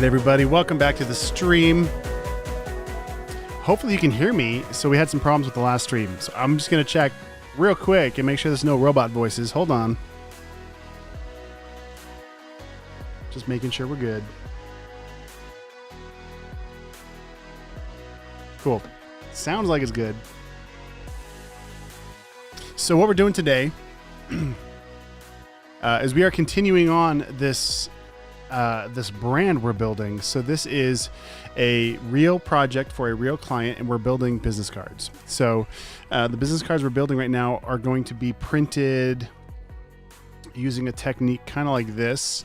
right, everybody, welcome back to the stream. Hopefully you can hear me. So we had some problems with the last stream. So I'm just going to check real quick and make sure there's no robot voices. Hold on. Just making sure we're good. Cool. Sounds like it's good. So what we're doing today is we are continuing on this this brand we're building. So this is a real project for a real client, and we're building business cards. So the business cards we're building right now are going to be printed using a technique kind of like this.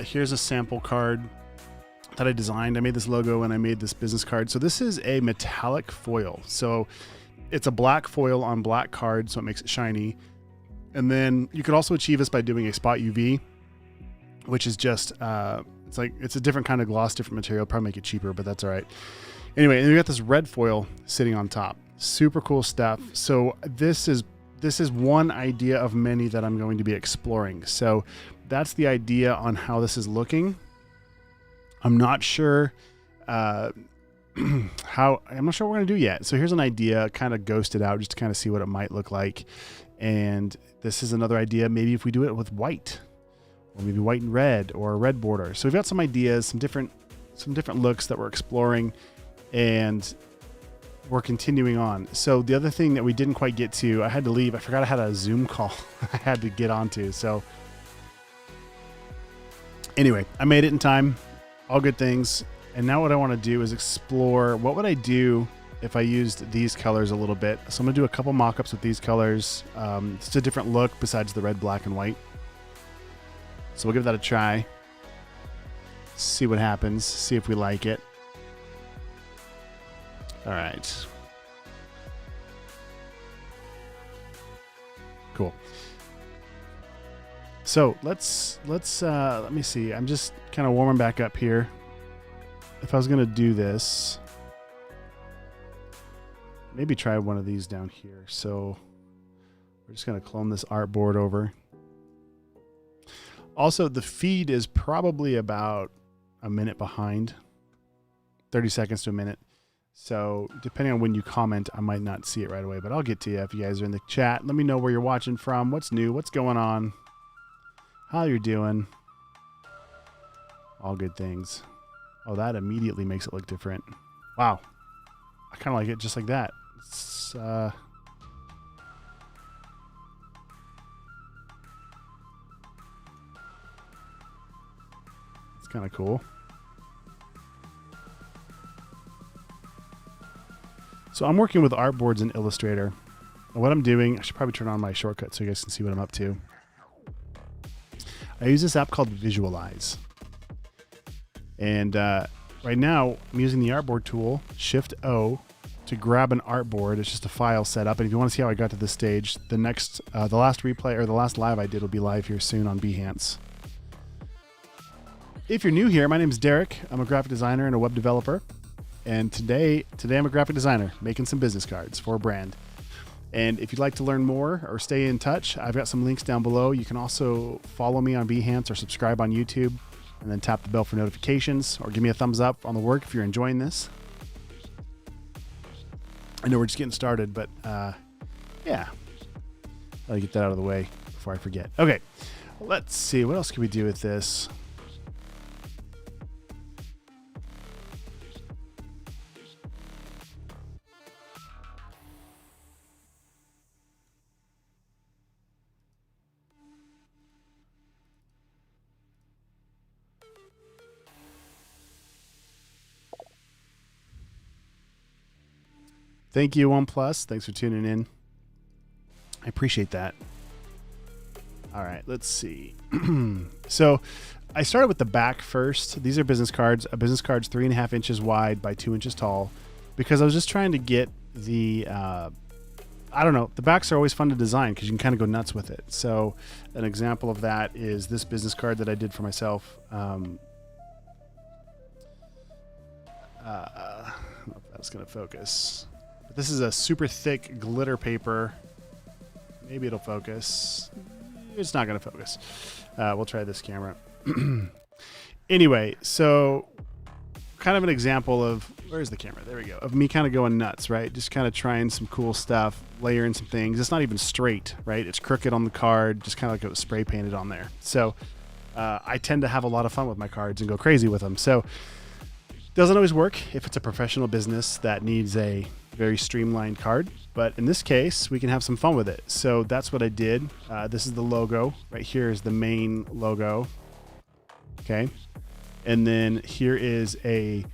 Here's a sample card that I designed. I made this logo and I made this business card. So this is a metallic foil. So it's a black foil on black card, so it makes it shiny. And then you could also achieve this by doing a spot UV, which is just, it's a different kind of gloss, different material, probably make it cheaper, but that's all right. Anyway, and we got this red foil sitting on top. Super cool stuff. So this is one idea of many that I'm going to be exploring. So that's the idea on how this is looking. I'm not sure I'm not sure what we're going to do yet. So here's an idea, kind of ghosted out just to kind of see what it might look like. And this is another idea, maybe if we do it with white, or maybe white and red, or a red border. So we've got some ideas, some different looks that we're exploring, and we're continuing on. So the other thing that we didn't quite get to, I had to leave. I forgot I had a Zoom call I had to get onto. So anyway, I made it in time. All good things. And now what I want to do is explore what would I do if I used these colors a little bit. So I'm going to do a couple mock-ups with these colors. It's a different look besides the red, black, and white. So we'll give that a try. See what happens. See if we like it. All right. Cool. So let's let me see. I'm just kind of warming back up here. If I was going to do this, maybe try one of these down here. So we're just going to clone this artboard over. Also, the feed is probably about a minute behind, 30 seconds to a minute. So depending on when you comment, I might not see it right away, but I'll get to you if you guys are in the chat. Let me know where you're watching from, what's new, what's going on, how you're doing. All good things. Oh, that immediately makes it look different. Wow. I kind of like it just like that. It's kind of cool. So I'm working with artboards in Illustrator. And what I'm doing, I should probably turn on my shortcut so you guys can see what I'm up to. I use this app called Visualize. And right now I'm using the artboard tool, Shift O, to grab an artboard. It's just a file set up. And if you want to see how I got to this stage, the last replay or the last live I did will be live here soon on Behance. If you're new here, my name is Derek. I'm a graphic designer and a web developer. And today I'm a graphic designer making some business cards for a brand. And if you'd like to learn more or stay in touch, I've got some links down below. You can also follow me on Behance or subscribe on YouTube, and then tap the bell for notifications, or give me a thumbs up on the work if you're enjoying this. I know we're just getting started, but yeah, I'll get that out of the way before I forget. Okay, let's see. What else can we do with this? Thank you, OnePlus. Thanks for tuning in. I appreciate that. All right, let's see. So I started with the back first. These are business cards. A business card's 3.5 inches wide by 2 inches tall, because I was just trying to get the, I don't know, the backs are always fun to design because you can kind of go nuts with it. So an example of that is this business card that I did for myself. I don't know if that was going to focus. But this is a super thick glitter paper. Maybe it'll focus. It's not going to focus. We'll try this camera. Anyway, so kind of an example of, where's the camera? There we go. Of me kind of going nuts, right? Just kind of trying some cool stuff, layering some things. It's not even straight, right? It's crooked on the card, just kind of like it was spray painted on there. So I tend to have a lot of fun with my cards and go crazy with them. So it doesn't always work if it's a professional business that needs a very streamlined card. But in this case, we can have some fun with it. So that's what I did. This is the logo. Right here is the main logo. Okay. And then here is an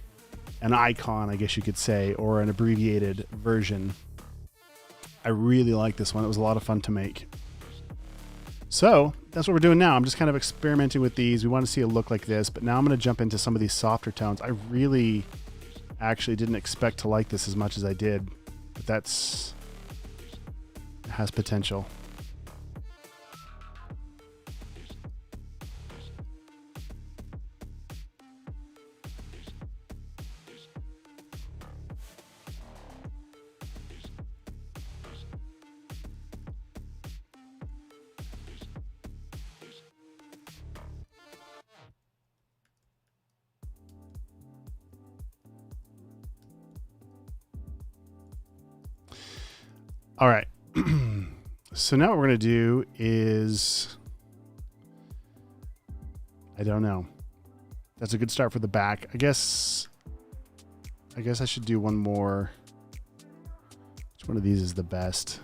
icon, I guess you could say, or an abbreviated version. I really like this one. It was a lot of fun to make. So that's what we're doing now. I'm just kind of experimenting with these. We want to see a look like this, but now I'm going to jump into some of these softer tones. I really actually didn't expect to like this as much as I did, but it has potential. All right. So now what we're going to do is, I don't know. That's a good start for the back. I guess I should do one more. Which one of these is the best?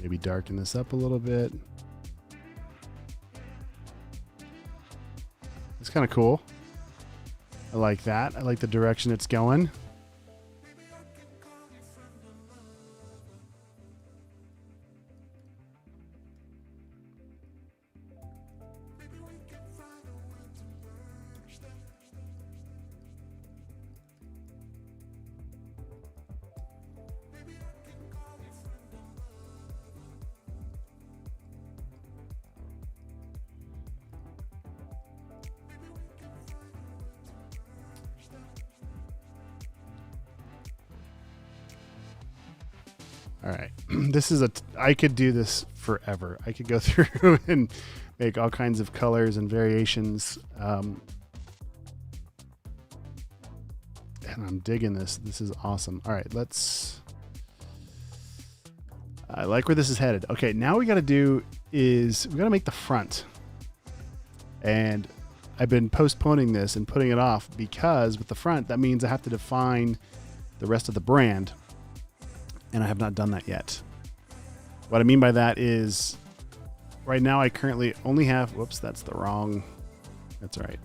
Maybe darken this up a little bit. It's kind of cool. I like that. I like the direction it's going. All right. I could do this forever. I could go through and make all kinds of colors and variations. And I'm digging this. This is awesome. All right, I like where this is headed. Okay, now we got to do is we got to make the front. And I've been postponing this and putting it off because with the front, that means I have to define the rest of the brand. And I have not done that yet. What I mean by that is right now I currently only have, whoops, that's all right.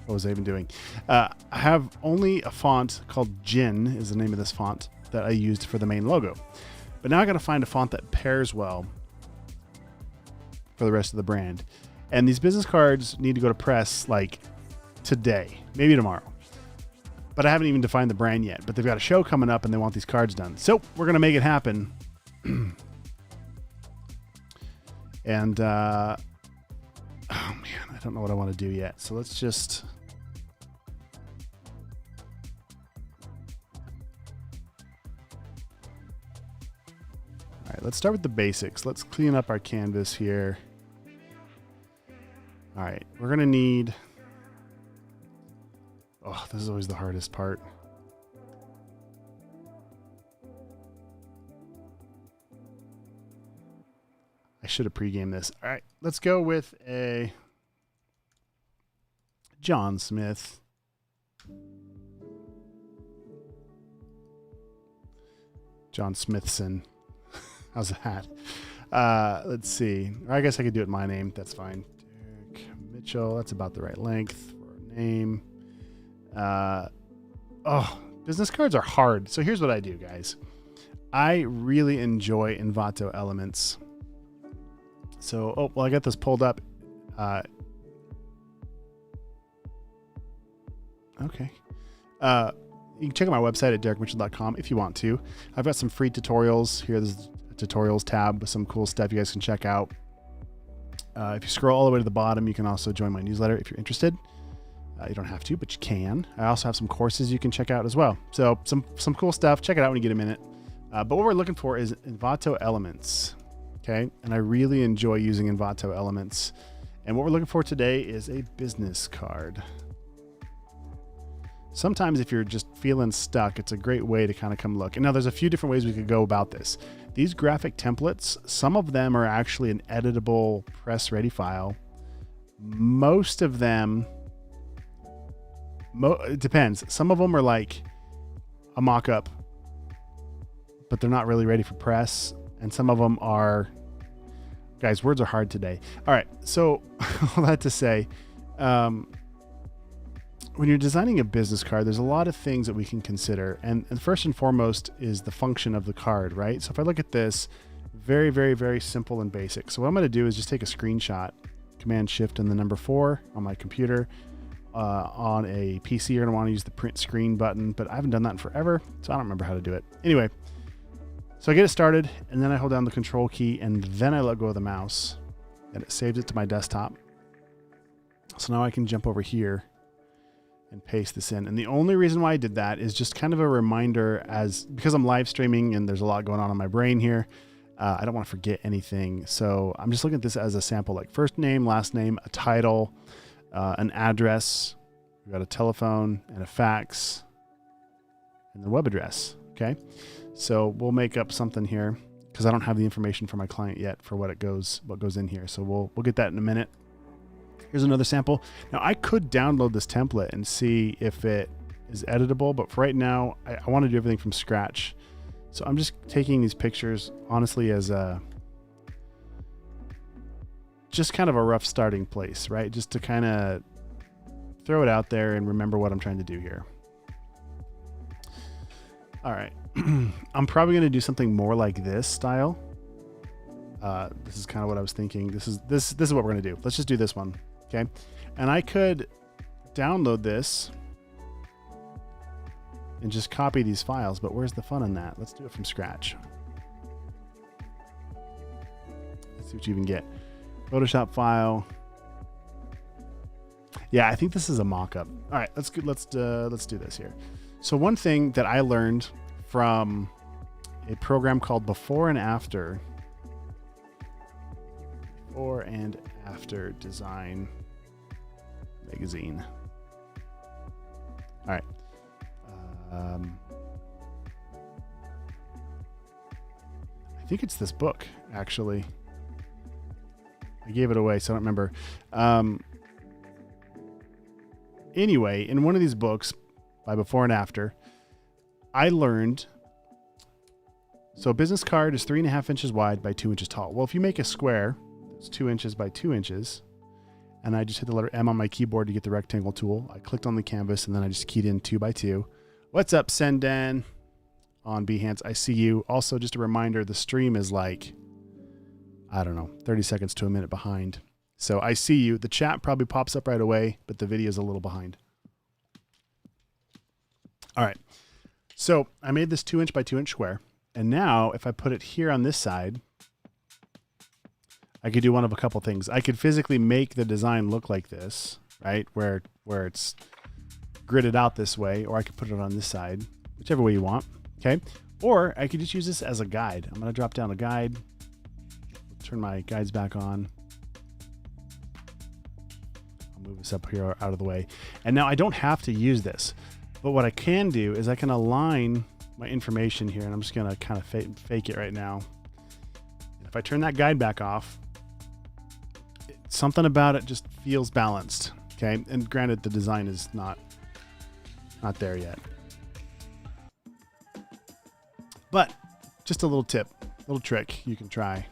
What was I even doing? I have only a font called Gin is the name of this font that I used for the main logo. But now I got to find a font that pairs well for the rest of the brand. And these business cards need to go to press like today, maybe tomorrow. But I haven't even defined the brand yet. But they've got a show coming up and they want these cards done. So we're going to make it happen. And, oh man, I don't know what I want to do yet. So let's just... All right, let's start with the basics. Let's clean up our canvas here. All right, we're going to need... Oh, this is always the hardest part. I should have pre-gamed this. All right, let's go with a John Smith. John Smithson. How's that? Let's see. Or I guess I could do it my name. That's fine. Derek Mitchell. That's about the right length for a name. business cards are hard. So here's what I do, guys. I really enjoy Envato elements. So, I got this pulled up. Okay. You can check out my website at derekmitchell.com if you want to. I've got some free tutorials here. There's a tutorials tab with some cool stuff you guys can check out. If you scroll all the way to the bottom, you can also join my newsletter if you're interested. You don't have to, but you can. I also have some courses you can check out as well. So some cool stuff. Check it out when you get a minute. But what we're looking for is Envato elements. Okay. And I really enjoy using Envato elements. And what we're looking for today is a business card. Sometimes if you're just feeling stuck, it's a great way to kind of come look. And now there's a few different ways we could go about this. These graphic templates, some of them are actually an editable press ready file. Most of them, it depends. Some of them are like a mock-up, but they're not really ready for press. And some of them are, guys, words are hard today. All right. So all that to say, when you're designing a business card, there's a lot of things that we can consider. And first and foremost is the function of the card, right? So if I look at this, very, very, very simple and basic. So what I'm going to do is just take a screenshot, Command Shift and the number 4 on my computer. On a PC, you're going to want to use the print screen button, but I haven't done that in forever, so I don't remember how to do it. Anyway, so I get it started, and then I hold down the Control key, and then I let go of the mouse, and it saves it to my desktop. So now I can jump over here and paste this in. And the only reason why I did that is just kind of a reminder, because I'm live streaming and there's a lot going on in my brain here. I don't want to forget anything. So I'm just looking at this as a sample, like first name, last name, a title, an address. We've got a telephone and a fax and the web address. Okay. So we'll make up something here because I don't have the information for my client yet for what goes in here. So we'll get that in a minute. Here's another sample. Now I could download this template and see if it is editable, but for right now, I want to do everything from scratch. So I'm just taking these pictures honestly as just kind of a rough starting place, right? Just to kind of throw it out there and remember what I'm trying to do here. All right. I'm probably going to do something more like this style. This is kind of what I was thinking. This is what we're going to do. Let's just do this one. Okay. And I could download this and just copy these files, but where's the fun in that? Let's do it from scratch. Let's see what you even get. Photoshop file. Yeah, I think this is a mock-up. All right, let's do this here. So one thing that I learned from a program called Before and After Design Magazine. All right. I think it's this book, actually. I gave it away, so I don't remember. Anyway, in one of these books by Before and After, I learned, so a business card is 3.5 inches wide by 2 inches tall. Well, if you make a square, it's 2 inches by 2 inches, and I just hit the letter M on my keyboard to get the rectangle tool. I clicked on the canvas, and then I just keyed in 2 by 2. What's up, Sendan? On Behance, I see you. Also, just a reminder, the stream is like, I don't know, 30 seconds to a minute behind. So I see you. The chat probably pops up right away, but the video is a little behind. All right. So I made this 2 inch by 2 inch square. And now if I put it here on this side, I could do one of a couple things. I could physically make the design look like this, right? Where it's gridded out this way, or I could put it on this side, whichever way you want. Okay. Or I could just use this as a guide. I'm going to drop down a guide, turn my guides back on. I'll move this up here out of the way. And now I don't have to use this, but what I can do is I can align my information here, and I'm just going to kind of fake it right now. If I turn that guide back off, something about it just feels balanced. Okay. And granted, the design is not there yet, but just a little tip, little trick you can try.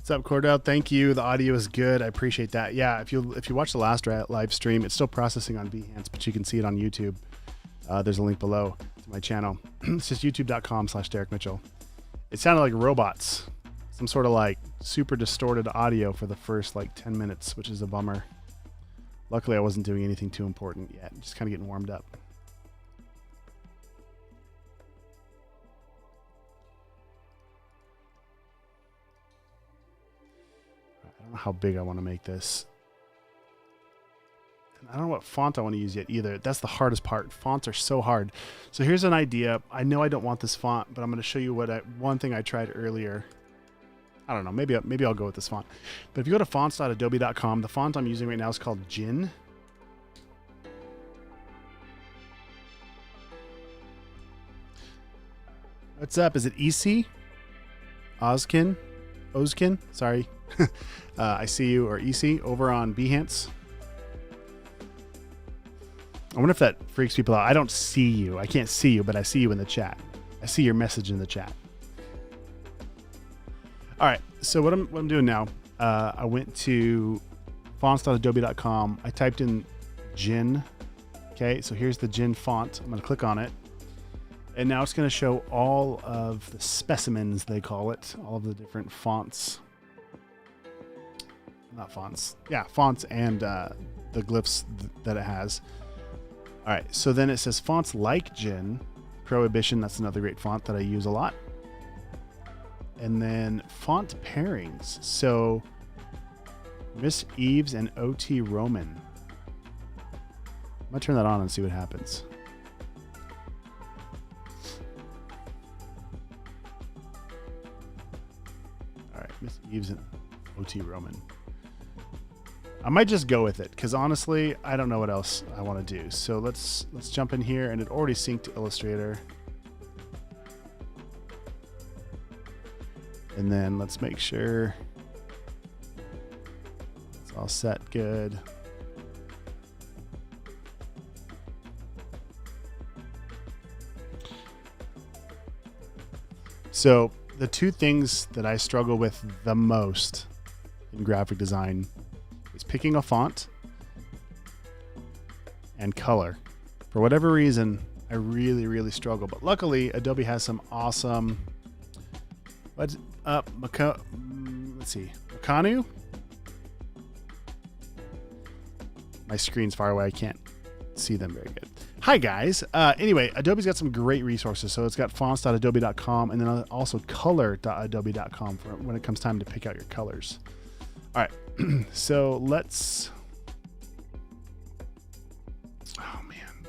What's up, Cordell? Thank you. The audio is good. I appreciate that. Yeah, if you watch the last live stream, it's still processing on Behance, but you can see it on YouTube. There's a link below to my channel. It's just youtube.com/Derek Mitchell. It sounded like robots, some sort of like super distorted audio for the first like 10 minutes, which is a bummer. Luckily, I wasn't doing anything too important yet. Just kind of getting warmed up. I don't know how big I want to make this. And I don't know what font I want to use yet either. That's the hardest part. Fonts are so hard. So here's an idea. I know I don't want this font, but I'm going to show you one thing I tried earlier. I don't know. Maybe I'll go with this font. But if you go to fonts.adobe.com, the font I'm using right now is called Jin. What's up? Is it EC? Ozkin? Sorry. I see you, or EC, over on Behance. I wonder if that freaks people out. I don't see you. I can't see you, but I see you in the chat. I see your message in the chat. All right, so what I'm doing now, I went to fonts.adobe.com. I typed in Jin. Okay, so here's the Jin font. I'm going to click on it. And now it's going to show all of the specimens, they call it, all of the different fonts. Not fonts. Yeah, fonts and the glyphs that it has. All right, so then it says fonts like Jin. Prohibition, that's another great font that I use a lot. And then font pairings. So Miss Eves and OT Roman. I'm gonna turn that on and see what happens. All right, Miss Eves and OT Roman. I might just go with it because honestly, I don't know what else I want to do. So let's jump in here, and it already synced to Illustrator. And then let's make sure it's all set good. So the two things that I struggle with the most in graphic design is picking a font and color. For whatever reason, I really struggle. But luckily, Adobe has some awesome. What's up, let's see, Makanu? My screen's far away. I can't see them very good. Hi, guys. Anyway, Adobe's got some great resources. So it's got fonts.adobe.com and then also color.adobe.com for when it comes time to pick out your colors. All right, so let's. Oh, man.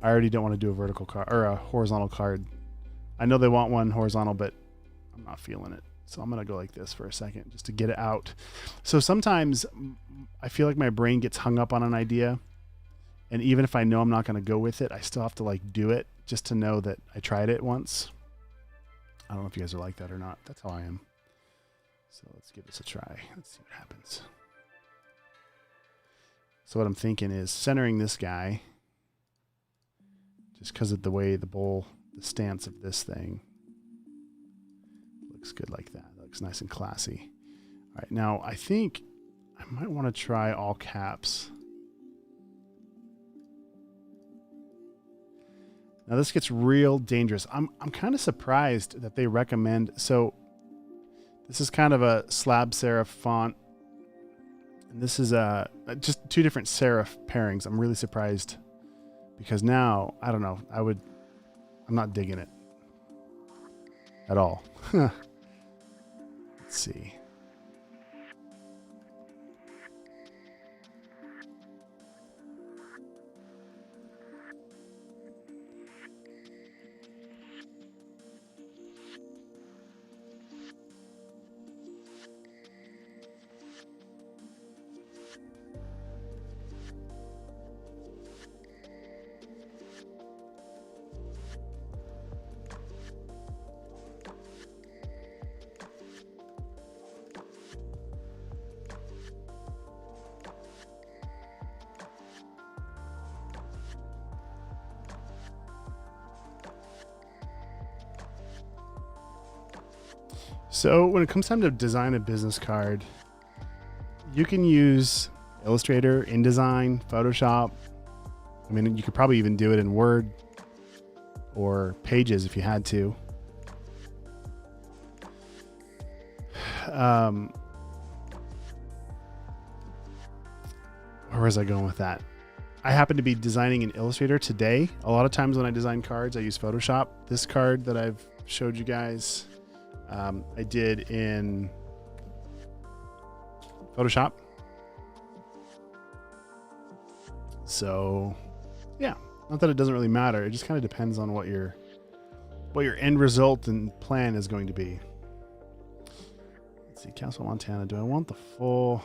I already don't want to do a vertical card or a horizontal card. I know they want one horizontal, but I'm not feeling it. So I'm going to go like this for a second just to get it out. So sometimes I feel like my brain gets hung up on an idea. And even if I know I'm not going to go with it, I still have to like do it just to know that I tried it once. I don't know if you guys are like that or not. That's how I am. So let's give this a try. Let's see what happens. So what I'm thinking is centering this guy just because of the way the stance of this thing looks good like that. That looks nice and classy. All right, now I think I might want to try all caps. Now this gets real dangerous. I'm kind of surprised that they recommend. So this is kind of a slab serif font, and this is just two different serif pairings. I'm really surprised because now I don't know. I'm not digging it at all. Let's see. So when it comes time to design a business card, you can use Illustrator, InDesign, Photoshop. I mean, you could probably even do it in Word or Pages if you had to. Where was I going with that? I happen to be designing in Illustrator today. A lot of times when I design cards, I use Photoshop. This card that I've showed you guys, I did in Photoshop. So yeah, not that it doesn't really matter. It just kind of depends on what your end result and plan is going to be. Let's see, Castle, Montana. Do I want the full?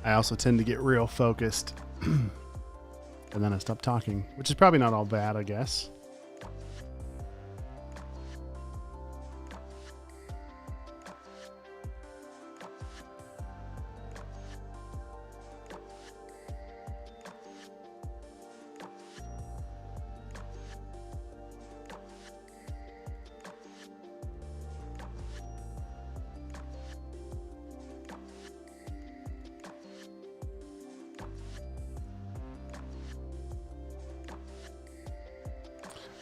I also tend to get real focused and then I stop talking, which is probably not all bad, I guess.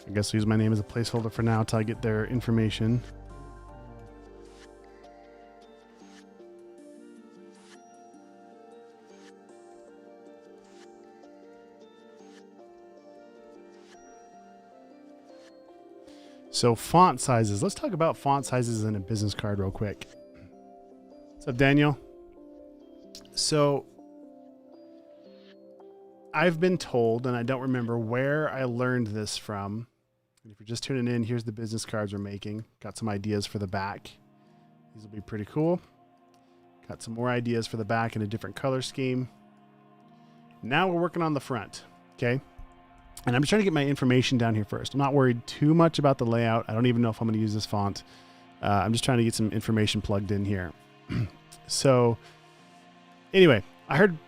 I guess I'll use my name as a placeholder for now until I get their information. So font sizes. Let's talk about font sizes in a business card real quick. What's up, Daniel? So I've been told, and I don't remember where I learned this from. And if you're just tuning in, here's the business cards we're making. Got some ideas for the back. These will be pretty cool. Got some more ideas for the back in a different color scheme. Now we're working on the front, okay? And I'm just trying to get my information down here first. I'm not worried too much about the layout. I don't even know if I'm going to use this font. I'm just trying to get some information plugged in here. So anyway, I heard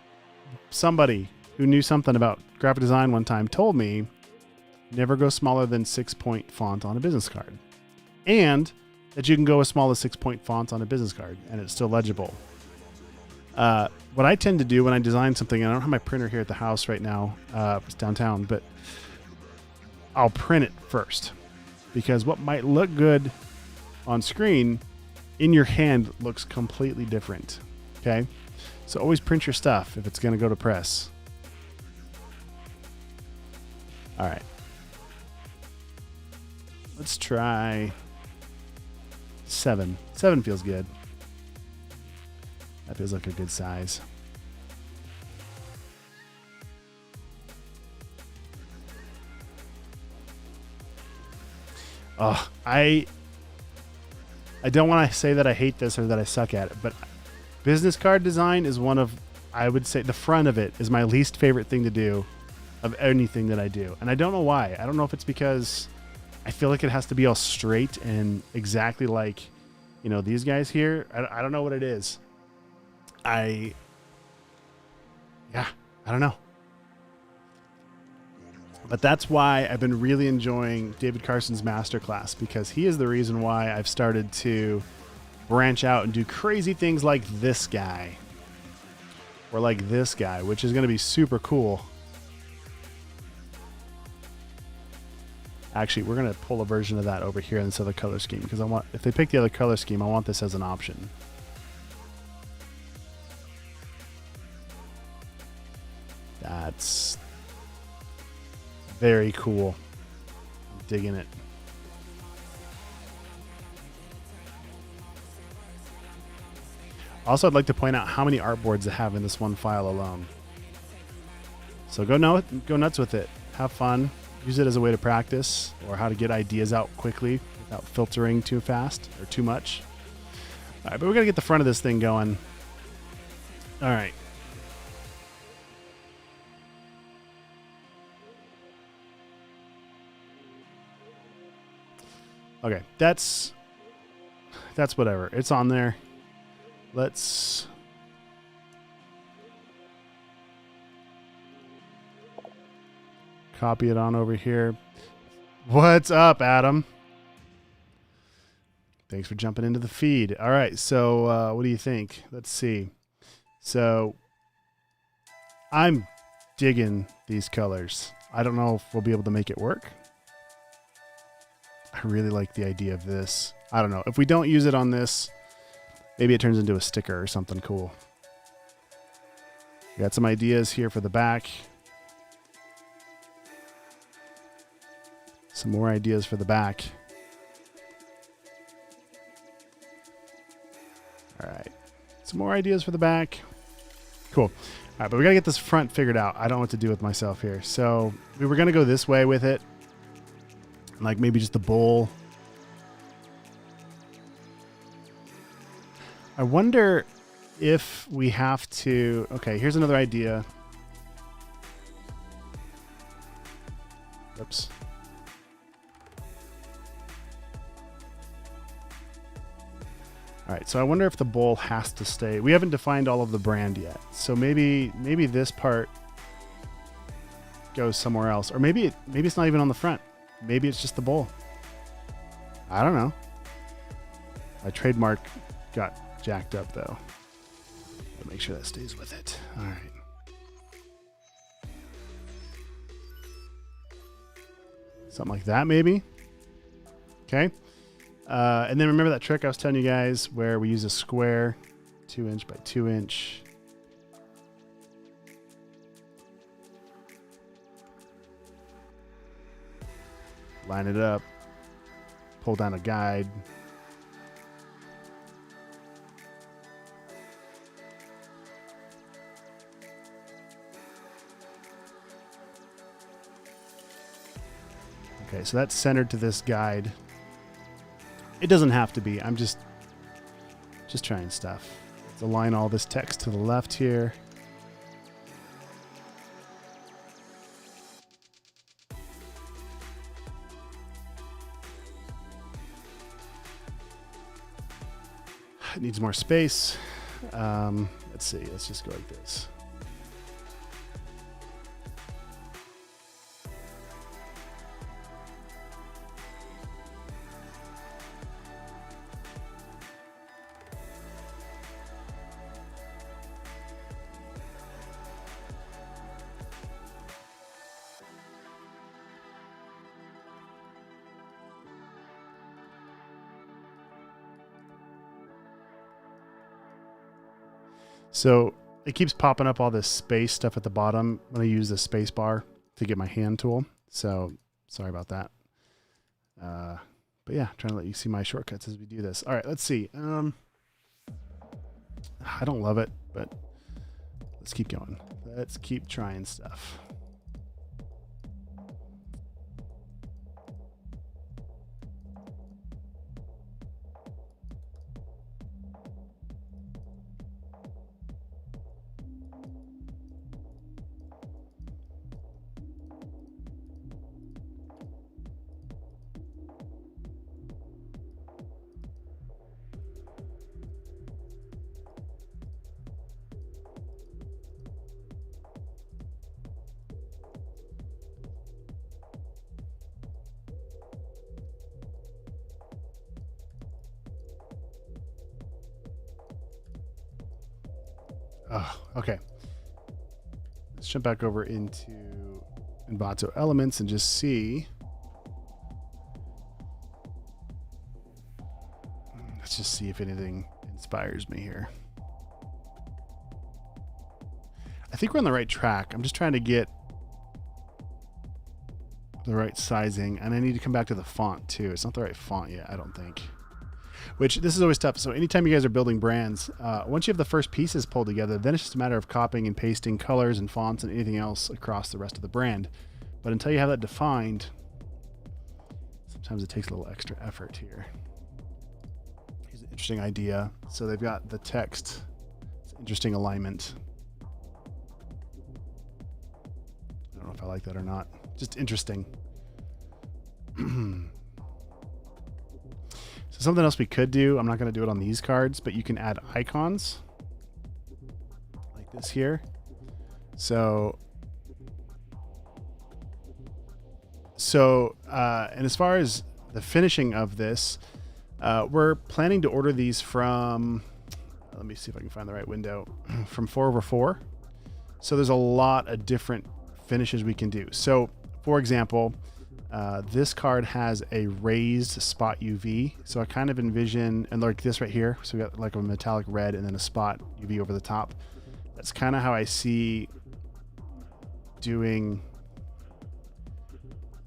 somebody who knew something about graphic design one time told me never go smaller than 6-point font on a business card, and that you can go as small as 6-point fonts on a business card and it's still legible. What I tend to do when I design something, and I don't have my printer here at the house right now, it's downtown, but I'll print it first, because what might look good on screen in your hand looks completely different. Okay. So always print your stuff if it's going to go to press. All right. Let's try 7. 7 feels good. That feels like a good size. Oh, I don't want to say that I hate this or that I suck at it, but business card design is one of, I would say, the front of it is my least favorite thing to do of anything that I do. And I don't know why. I don't know if it's because I feel like it has to be all straight and exactly like, you know, these guys here. I don't know what it is. I don't know. But that's why I've been really enjoying David Carson's masterclass, because he is the reason why I've started to branch out and do crazy things like this guy. Or like this guy, which is going to be super cool. Actually, we're going to pull a version of that over here in this other color scheme, because I want, if they pick the other color scheme, I want this as an option. That's very cool. I'm digging it. Also, I'd like to point out how many artboards I have in this one file alone. So go nuts with it. Have fun. Use it as a way to practice, or how to get ideas out quickly without filtering too fast or too much. All right, but we got to get the front of this thing going. All right. Okay, that's whatever. It's on there. Let's copy it on over here. What's up, Adam? Thanks for jumping into the feed. All right, so what do you think? Let's see. So I'm digging these colors. I don't know if we'll be able to make it work. I really like the idea of this. I don't know. If we don't use it on this, maybe it turns into a sticker or something cool. We got some ideas here for the back. Some more ideas for the back. All right. Some more ideas for the back. Cool. All right, but we got to get this front figured out. I don't know what to do with myself here. So we were going to go this way with it. Like maybe just the bowl. I wonder if we have to... Okay, here's another idea. Oops. All right, so I wonder if the bowl has to stay. We haven't defined all of the brand yet. So maybe this part goes somewhere else. Or maybe it's not even on the front. Maybe it's just the bowl. I don't know. My trademark got jacked up though. I'll make sure that stays with it. All right. Something like that maybe. Okay. And then remember that trick I was telling you guys where we use a square 2" by 2". Line it up, pull down a guide. Okay, so that's centered to this guide. It doesn't have to be. I'm just trying stuff. Let's align all this text to the left here. It needs more space. Let's see. Let's just go like this. So it keeps popping up all this space stuff at the bottom when I use the space bar to get my hand tool. So sorry about that. But yeah, trying to let you see my shortcuts as we do this. All right, let's see. I don't love it, but let's keep going. Let's keep trying stuff. Oh, okay. Let's jump back over into Envato Elements and just see. Let's just see if anything inspires me here. I think we're on the right track. I'm just trying to get the right sizing, and I need to come back to the font too. It's not the right font yet, I don't think. Which, this is always tough. So anytime you guys are building brands, once you have the first pieces pulled together, then it's just a matter of copying and pasting colors and fonts and anything else across the rest of the brand. But until you have that defined, sometimes it takes a little extra effort here. Here's an interesting idea. So they've got the text. It's interesting alignment. I don't know if I like that or not. Just interesting. So something else we could do, I'm not going to do it on these cards, but you can add icons like this here. So and as far as the finishing of this, we're planning to order these from, let me see if I can find the right window, from 4/4. So there's a lot of different finishes we can do. So for example, this card has a raised spot UV. So I kind of envision, and like this right here, so we got like a metallic red and then a spot UV over the top. That's kind of how I see doing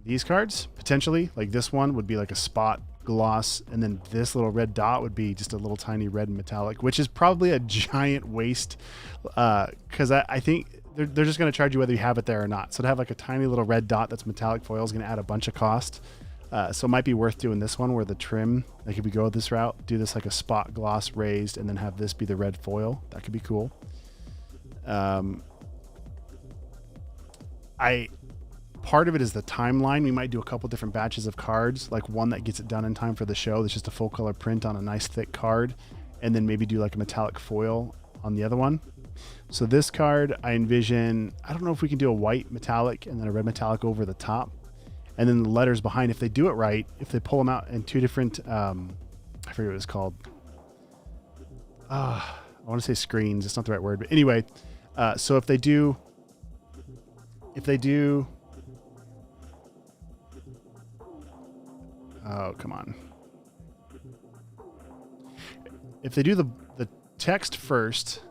these cards, potentially. Like this one would be like a spot gloss, and then this little red dot would be just a little tiny red metallic, which is probably a giant waste, because I think they're just going to charge you whether you have it there or not. So to have like a tiny little red dot that's metallic foil is going to add a bunch of cost. So it might be worth doing this one where the trim, like if we go this route, do this like a spot gloss raised and then have this be the red foil. That could be cool. Part of it is the timeline. We might do a couple different batches of cards, like one that gets it done in time for the show. That's just a full color print on a nice thick card, and then maybe do like a metallic foil on the other one. So this card, I envision, I don't know if we can do a white metallic and then a red metallic over the top, and then the letters behind. If they do it right, if they pull them out in two different, I forget what it's called. I want to say screens. It's not the right word, but anyway. So if they do, oh, come on. If they do the text first,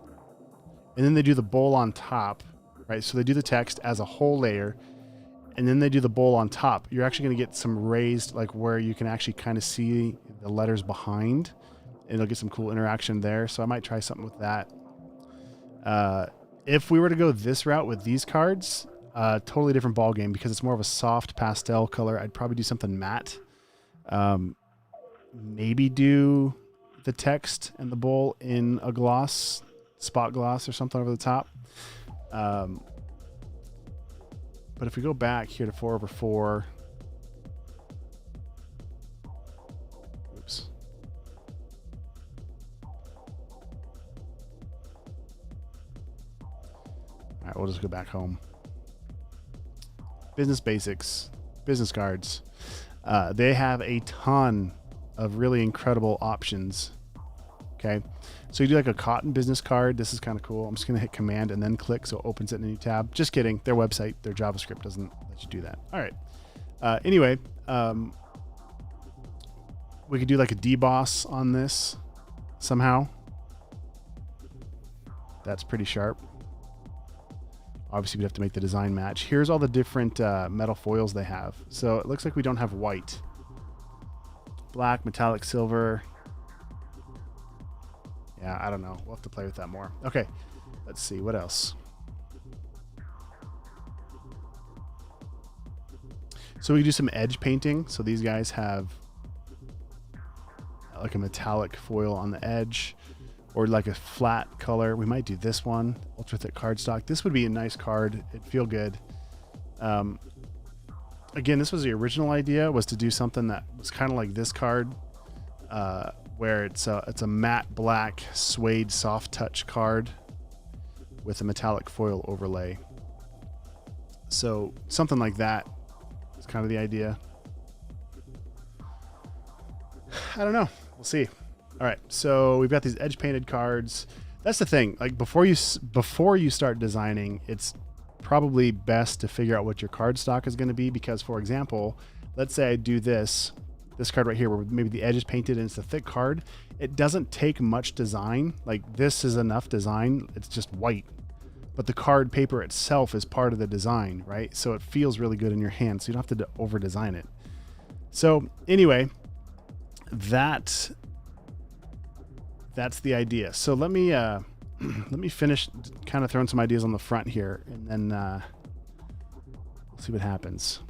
and then they do the bowl on top, right? So they do the text as a whole layer, and then they do the bowl on top. You're actually going to get some raised, like where you can actually kind of see the letters behind, and it'll get some cool interaction there. So I might try something with that. If we were to go this route with these cards, totally different ball game because it's more of a soft pastel color. I'd probably do something matte. Maybe do the text and the bowl in a gloss, spot gloss or something over the top. But if we go back here to 4/4, oops. All right, we'll just go back home. Business basics, business cards. They have a ton of really incredible options. Okay, so you do like a cotton business card. This is kind of cool. I'm just gonna hit Command and then click, so it opens it in a new tab. Just kidding. Their website, their JavaScript doesn't let you do that. All right. Anyway, we could do like a deboss on this somehow. That's pretty sharp. Obviously, we'd have to make the design match. Here's all the different metal foils they have. So it looks like we don't have white. Black, metallic, silver. Yeah, I don't know. We'll have to play with that more. Okay, let's see. What else? So we can do some edge painting. So these guys have like a metallic foil on the edge, or like a flat color. We might do this one, ultra thick cardstock. This would be a nice card. It'd feel good. Again, this was the original idea, was to do something that was kind of like this card, where it's a matte black suede soft touch card with a metallic foil overlay. So something like that is kind of the idea. I don't know. We'll see. All right, so we've got these edge painted cards. That's the thing. Like before you start designing, it's probably best to figure out what your card stock is going to be, because for example, let's say I do this card right here where maybe the edge is painted and it's a thick card. It doesn't take much design. Like this is enough design. It's just white, but the card paper itself is part of the design, right? So it feels really good in your hand. So you don't have to over design it. So anyway, that's the idea. So let me finish kind of throwing some ideas on the front here, and then we'll see what happens.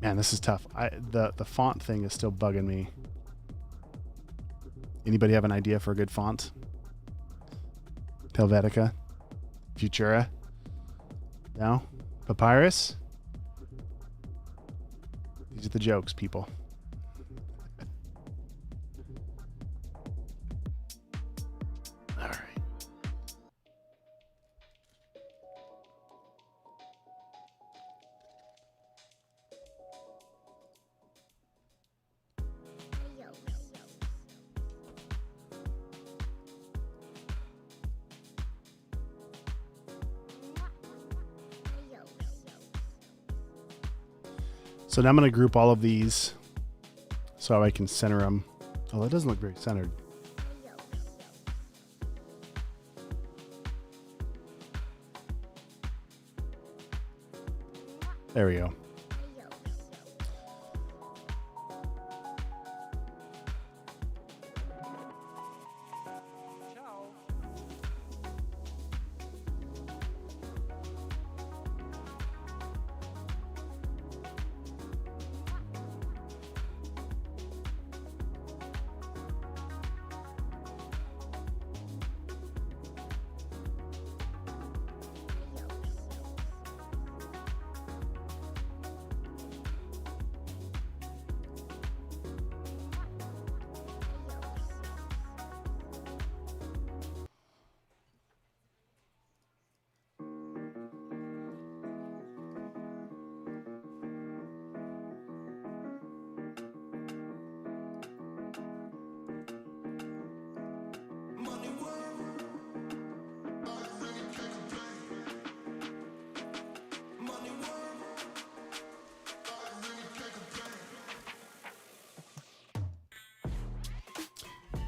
Man, this is tough. The font thing is still bugging me. Anybody have an idea for a good font? Helvetica? Futura? No? Papyrus? These are the jokes, people. All right. So now I'm going to group all of these so I can center them. Oh, that doesn't look very centered. There we go.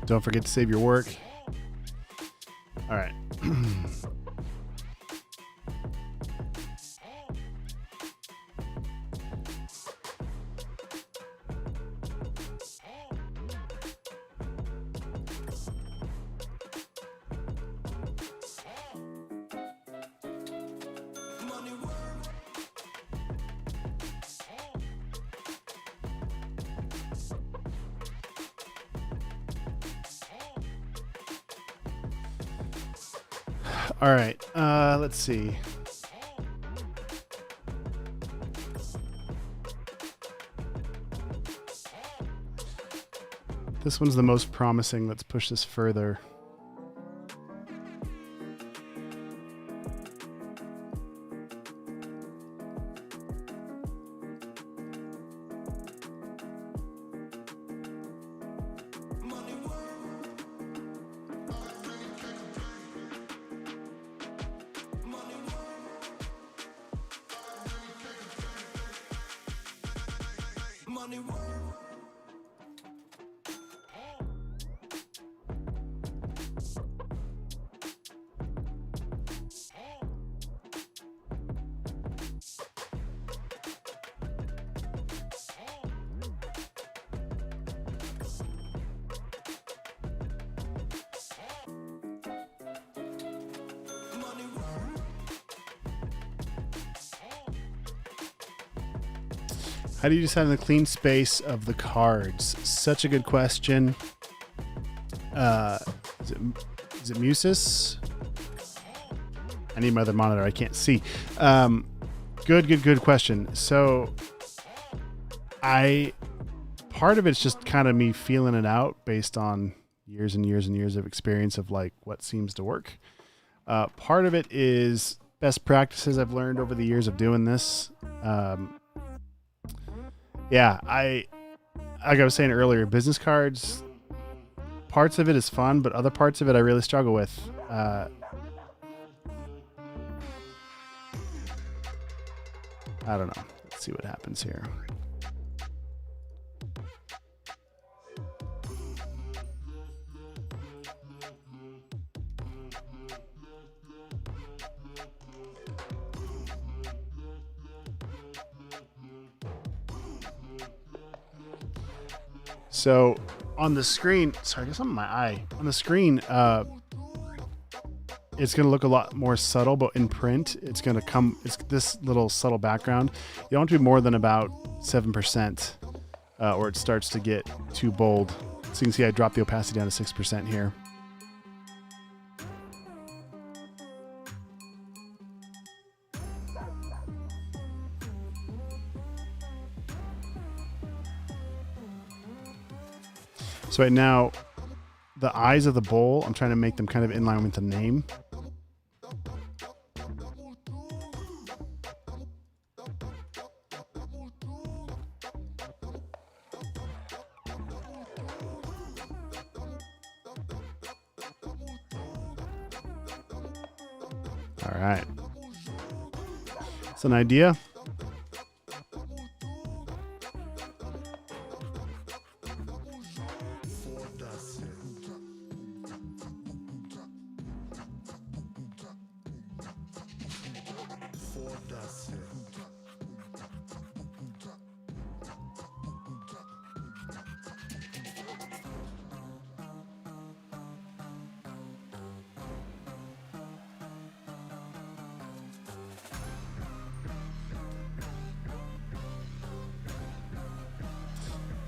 Don't forget to save your work. All right. All right, let's see. This one's the most promising. Let's push this further. How do you decide on the clean space of the cards? Such a good question. Is it Musis? I need my other monitor. I can't see. Good question. So part of it's just kind of me feeling it out based on years and years and years of experience of like what seems to work. Part of it is best practices I've learned over the years of doing this. Yeah, like I was saying earlier, business cards, parts of it is fun, but other parts of it I really struggle with. I don't know. Let's see what happens here. So on the screen, sorry, I guess on my eye. On the screen, it's going to look a lot more subtle, but in print, it's this little subtle background. You don't want to be more than about 7%, or it starts to get too bold. So you can see I dropped the opacity down to 6% here. So right now, the eyes of the bowl, I'm trying to make them kind of in line with the name. All right. It's an idea.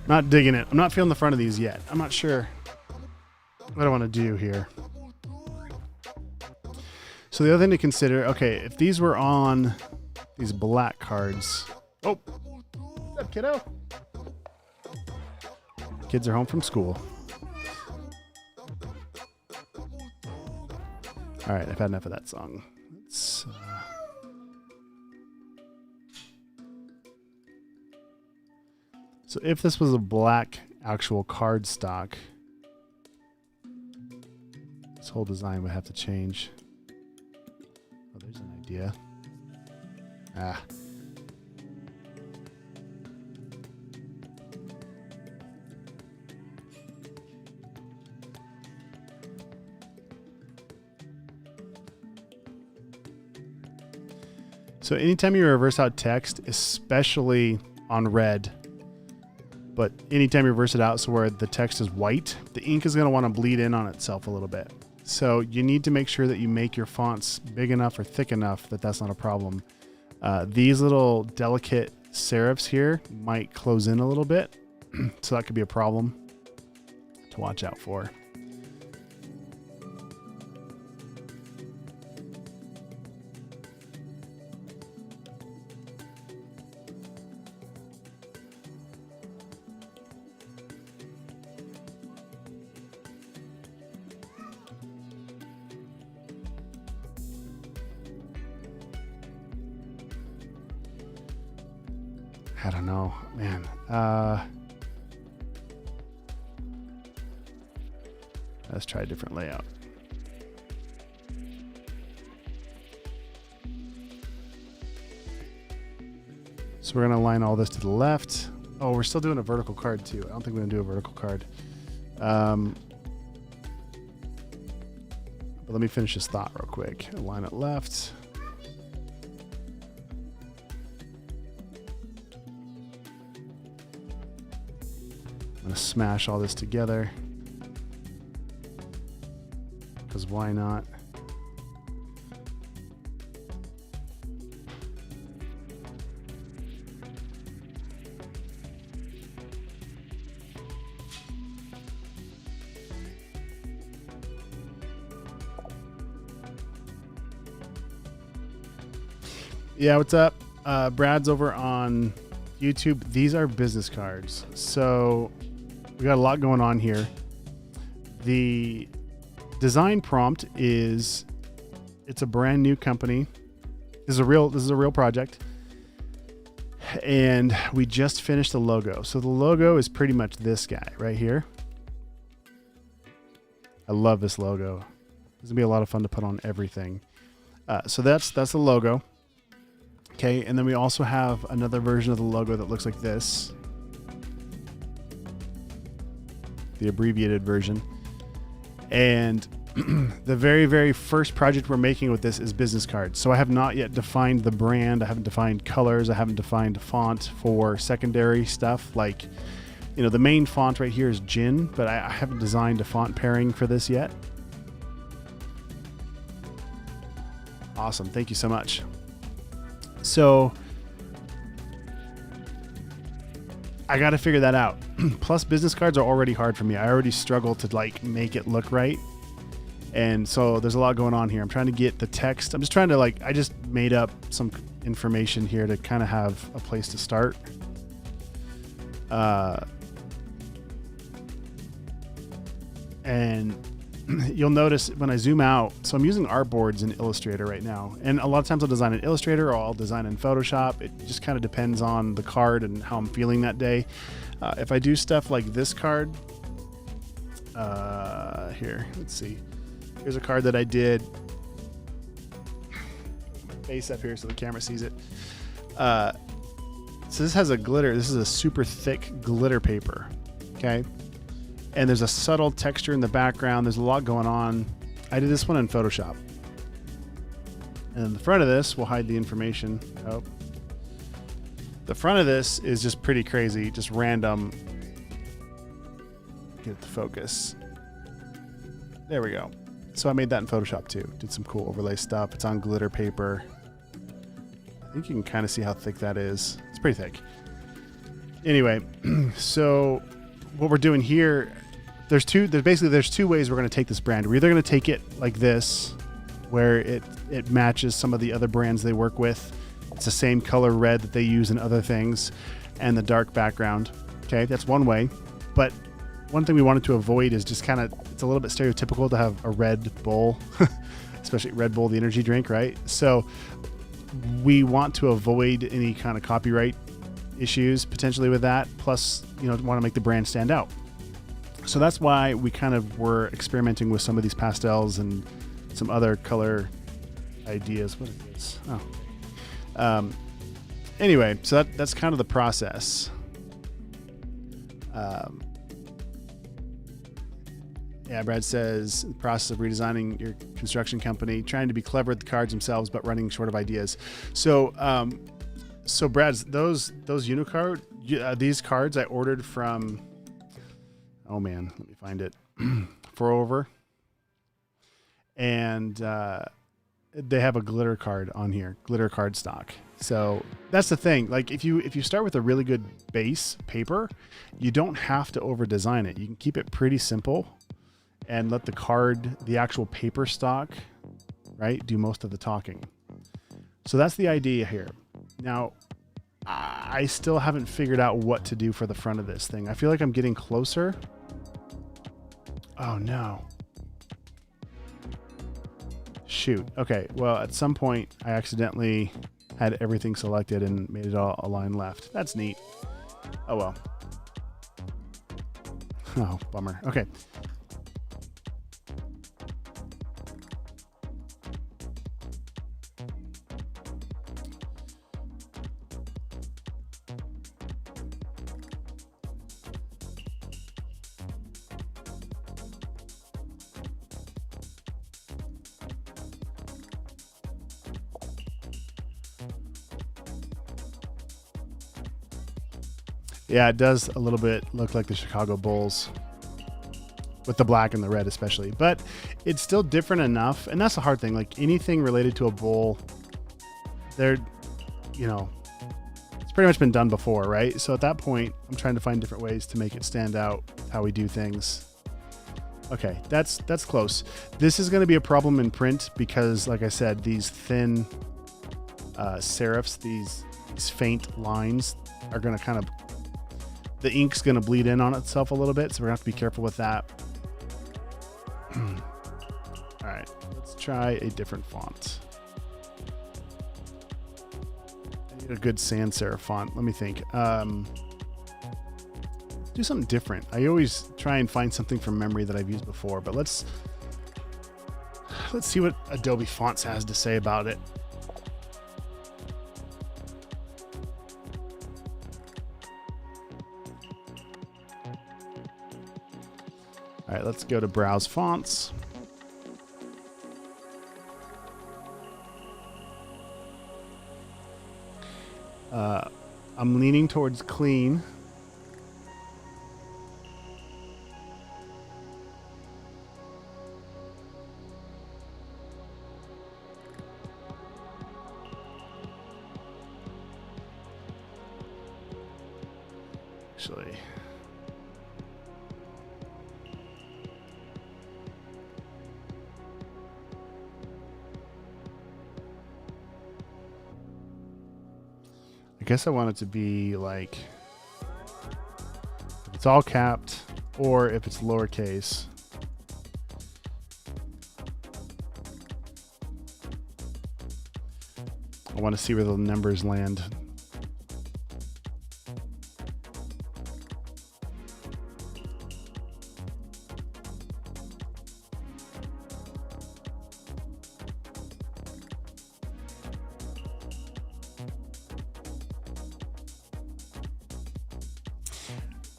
Not digging it. I'm not feeling the front of these yet. I'm not sure what I want to do here. So the other thing to consider, okay, if these were on these black cards. Oh, what's up, kiddo? Kids are home from school. All right, I've had enough of that song. Let's... So if this was a black actual card stock, this whole design would have to change. Oh, there's an idea. Ah. So anytime you reverse out text, especially on red, but anytime you reverse it out so where the text is white, the ink is going to want to bleed in on itself a little bit. So you need to make sure that you make your fonts big enough or thick enough that that's not a problem. These little delicate serifs here might close in a little bit, so that could be a problem to watch out for. I don't know, man. Let's try a different layout. So we're going to align all this to the left. Oh, we're still doing a vertical card too. I don't think we're going to do a vertical card. But let me finish this thought real quick. Align it left. I'm going to smash all this together, because why not? Yeah, what's up? Brad's over on YouTube. These are business cards. So we got a lot going on here. The design prompt is, it's a brand new company. This is a real project. And we just finished the logo. So the logo is pretty much this guy right here. I love this logo. It's gonna be a lot of fun to put on everything. So that's the logo. Okay, and then we also have another version of the logo that looks like this. The abbreviated version. And the very, very first project we're making with this is business cards. So I have not yet defined the brand. I haven't defined colors. I haven't defined font for secondary stuff. Like, you know, the main font right here is Gin, but I haven't designed a font pairing for this yet. Awesome. Thank you so much. So I got to figure that out. Plus business cards are already hard for me. I already struggle to like make it look right. And so there's a lot going on here. I'm trying to get the text. I'm just trying to I just made up some information here to kind of have a place to start. And you'll notice when I zoom out, so I'm using artboards in Illustrator right now. And a lot of times I'll design in Illustrator or I'll design in Photoshop. It just kind of depends on the card and how I'm feeling that day. If I do stuff like this card, here, let's see. Here's a card that I did. Face up here so the camera sees it. So this has a glitter. This is a super thick glitter paper. Okay. And there's a subtle texture in the background. There's a lot going on. I did this one in Photoshop. And then the front of this will hide the information. Oh. The front of this is just pretty crazy, just random. Get it to focus. There we go. So I made that in Photoshop too. Did some cool overlay stuff. It's on glitter paper. I think you can kind of see how thick that is. It's pretty thick. Anyway, so what we're doing here, there's two ways we're going to take this brand. We're either going to take it like this, where it matches some of the other brands they work with. It's the same color red that they use in other things, and the dark background. Okay, that's one way. But one thing we wanted to avoid is just kind of, it's a little bit stereotypical to have a Red Bull, especially Red Bull, the energy drink, right? So we want to avoid any kind of copyright issues potentially with that. Plus, you know, want to make the brand stand out. So that's why we kind of were experimenting with some of these pastels and some other color ideas. What is this? Oh. Anyway, so that's kind of the process. Yeah, Brad says, the process of redesigning your construction company, trying to be clever with the cards themselves, but running short of ideas. So, so Brad, those Unicard, these cards I ordered from, oh man, let me find it, for over. And they have a glitter card on here, glitter card stock. So that's the thing. Like if you start with a really good base paper, you don't have to over design it. You can keep it pretty simple and let the card, the actual paper stock, right, do most of the talking. So that's the idea here. Now, I still haven't figured out what to do for the front of this thing. I feel like I'm getting closer. Oh no. Shoot. Okay. Well, at some point I accidentally had everything selected and made it all align left. That's neat. Oh well. Oh, bummer. Okay. Yeah, it does a little bit look like the Chicago Bulls with the black and the red especially, but it's still different enough. And that's the hard thing. Like anything related to a bull, they're, you know, it's pretty much been done before, right? So at that point, I'm trying to find different ways to make it stand out how we do things. Okay, that's close. This is going to be a problem in print because, like I said, these thin serifs, these faint lines are going to kind of, the ink's going to bleed in on itself a little bit, so we're going to have to be careful with that. All right, let's try a different font. I need a good sans serif font. Let me think. Do something different. I always try and find something from memory that I've used before, but let's Let's see what Adobe Fonts has to say about it. All right, let's go to Browse Fonts. I'm leaning towards clean. Actually, I guess I want it to be like, if it's all capped or if it's lowercase. I want to see where the numbers land.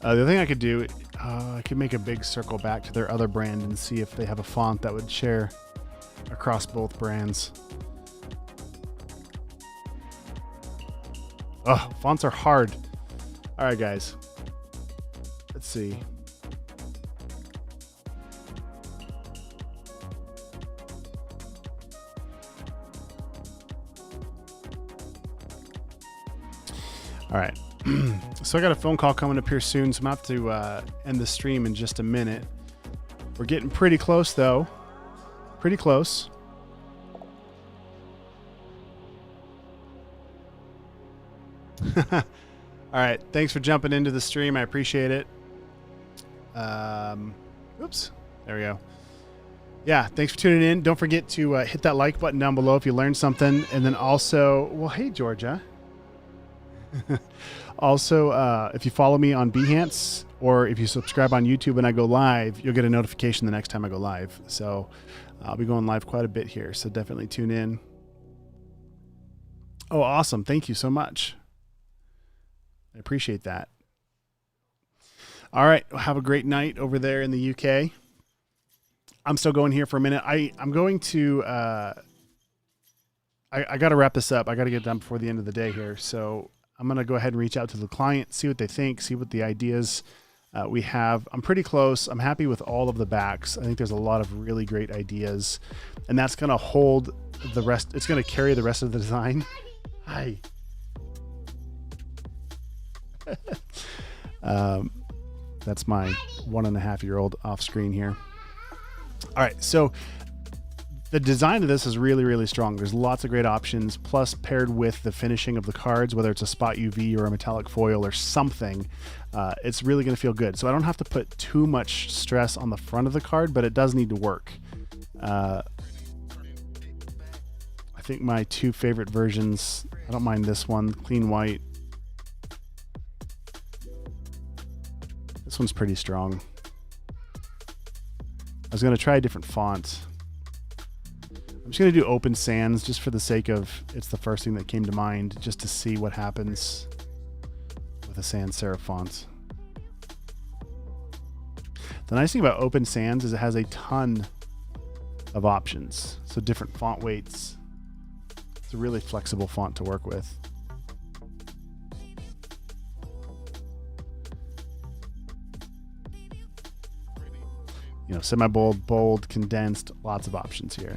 The other thing I could do, I could make a big circle back to their other brand and see if they have a font that would share across both brands. Oh, fonts are hard. All right, guys. Let's see. All right. So I got a phone call coming up here soon, so I'm going to have to end the stream in just a minute. We're getting pretty close, though. Pretty close. All right. Thanks for jumping into the stream. I appreciate it. Oops. There we go. Yeah, thanks for tuning in. Don't forget to hit that like button down below if you learned something. And then also, well, hey, Georgia. Also, if you follow me on Behance or if you subscribe on YouTube when I go live, you'll get a notification the next time I go live. So I'll be going live quite a bit here. So definitely tune in. Oh, awesome. Thank you so much. I appreciate that. All right. Have a great night over there in the UK. I'm still going here for a minute. I'm going to, I got to wrap this up. I got to get it done before the end of the day here. So I'm going to go ahead and reach out to the client, see what they think, see what the ideas we have. I'm pretty close. I'm happy with all of the backs. I think there's a lot of really great ideas, and that's going to hold the rest. It's going to carry the rest of the design. Hi. That's my 1.5-year-old off screen here. All right. So the design of this is really, really strong. There's lots of great options, plus paired with the finishing of the cards, whether it's a spot UV or a metallic foil or something, it's really going to feel good. So I don't have to put too much stress on the front of the card, but it does need to work. I think my two favorite versions, I don't mind this one, clean white. This one's pretty strong. I was going to try a different font. I'm just going to do Open Sans just for the sake of, it's the first thing that came to mind, just to see what happens with a sans serif font. The nice thing about Open Sans is it has a ton of options. So different font weights. It's a really flexible font to work with. You know, semi-bold, bold, condensed, lots of options here.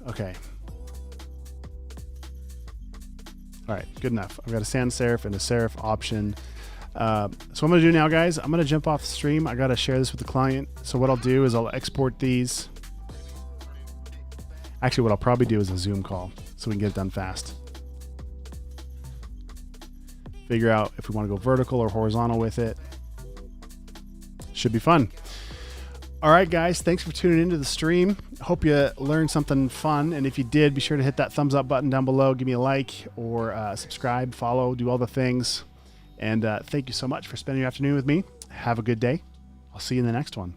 Okay. All right, good enough. I've got a sans serif and a serif option. So what I'm going to do now, guys, I'm going to jump off the stream. I got to share this with the client. So what I'll do is I'll export these. Actually, what I'll probably do is a Zoom call so we can get it done fast. Figure out if we want to go vertical or horizontal with it. Should be fun. All right, guys, thanks for tuning into the stream. Hope you learned something fun. And if you did, be sure to hit that thumbs up button down below. Give me a like or subscribe, follow, do all the things. And thank you so much for spending your afternoon with me. Have a good day. I'll see you in the next one.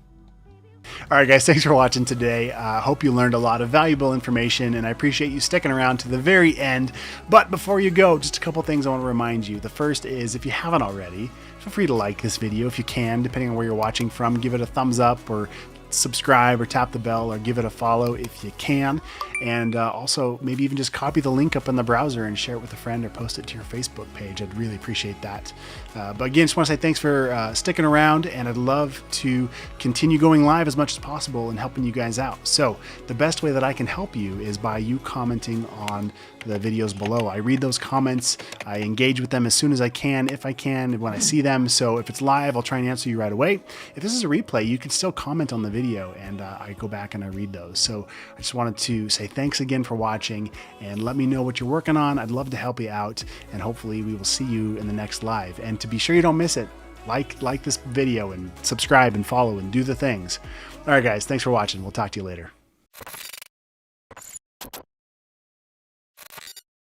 All right, guys, thanks for watching today. I hope you learned a lot of valuable information, and I appreciate you sticking around to the very end. But before you go, just a couple things I want to remind you. The first is, if you haven't already, feel free to like this video if you can, depending on where you're watching from. Give it a thumbs up, or subscribe, or tap the bell, or give it a follow if you can. And also maybe even just copy the link up in the browser and share it with a friend, or post it to your Facebook page. I'd really appreciate that. But again, just want to say thanks for sticking around, and I'd love to continue going live as much as possible and helping you guys out. So the best way that I can help you is by you commenting on the videos below. I read those comments. I engage with them as soon as I can, if I can, when I see them. So if it's live, I'll try and answer you right away. If this is a replay, you can still comment on the video, and I go back and I read those. So I just wanted to say thanks again for watching, and let me know what you're working on. I'd love to help you out, and hopefully we will see you in the next live. And to be sure you don't miss it, like this video and subscribe and follow and do the things. All right, guys, thanks for watching. We'll talk to you later.